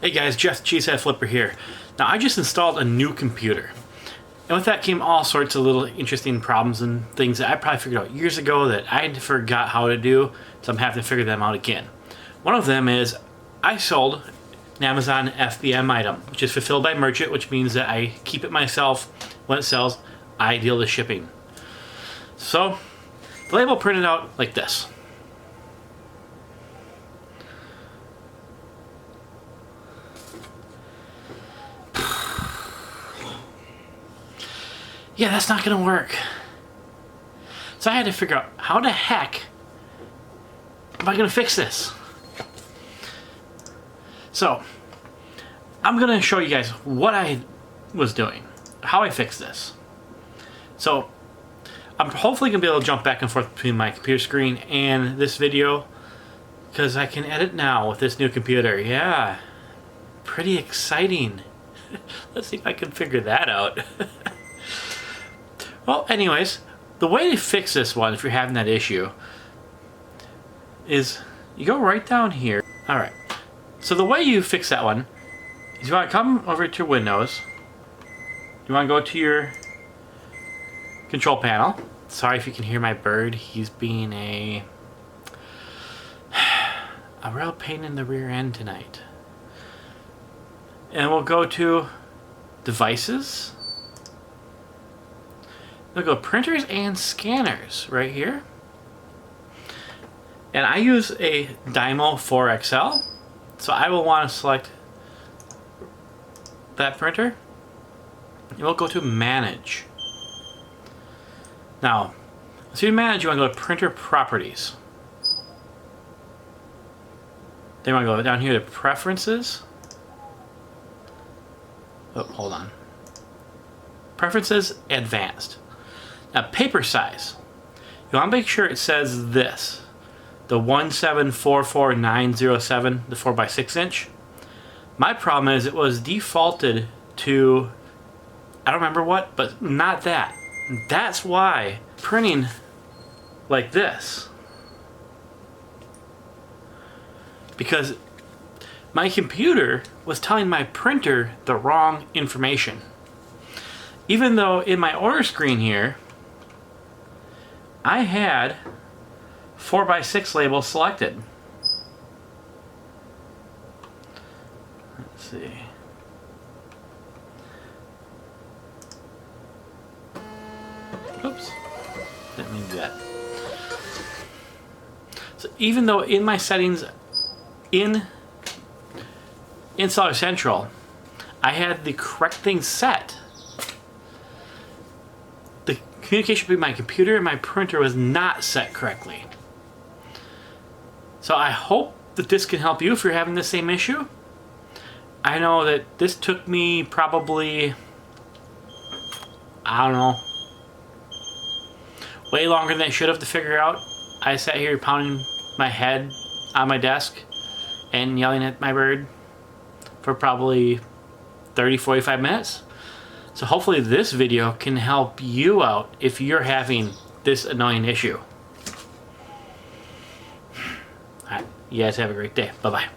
Hey guys, Jeff Cheesehead Flipper here. Now I just installed a new computer. And with that came all sorts of little interesting problems and things that I probably figured out years ago that I forgot how to do, so I'm having to figure them out again. One of them is I sold an Amazon FBM item, which is fulfilled by merchant, which means that I keep it myself. When it sells, I deal the shipping. So the label printed out like this. Yeah, that's not gonna work. So I had to figure out how the heck am I gonna fix this? So I'm gonna show you guys what I was doing, how I fixed this. So I'm hopefully gonna be able to jump back and forth between my computer screen and this video because I can edit now with this new computer. Yeah, pretty exciting. Let's see if I can figure that out. Well, anyways, the way to fix this one, if you're having that issue, is you go right down here. Alright, so the way you fix that one is you want to come over to Windows. You want to go to your control panel. Sorry if you can hear my bird. He's being a real pain in the rear end tonight. And we'll go to Devices. We'll go Printers and Scanners right here. And I use a Dymo 4XL, so I will want to select that printer. And we'll go to Manage. Now, so you manage, you want to go to Printer Properties. Then you want to go down here to Preferences. Oh, hold on. Preferences, Advanced. Now, paper size. You want to make sure it says this. The 1744907, the 4x6 inch. My problem is it was defaulted to, I don't remember what, but not that. That's why printing like this. Because my computer was telling my printer the wrong information. Even though in my order screen here, I had 4x6 label selected. Let's see. Oops, didn't mean to do that. So even though in my settings in Installer Central, I had the correct thing set, the communication between my computer and my printer was not set correctly. So I hope that this can help you if you're having the same issue. I know that this took me probably, I don't know, way longer than it should have to figure out. I sat here pounding my head on my desk and yelling at my bird for probably 30-45 minutes. So hopefully this video can help you out if you're having this annoying issue. Alright, you guys have a great day. Bye-bye.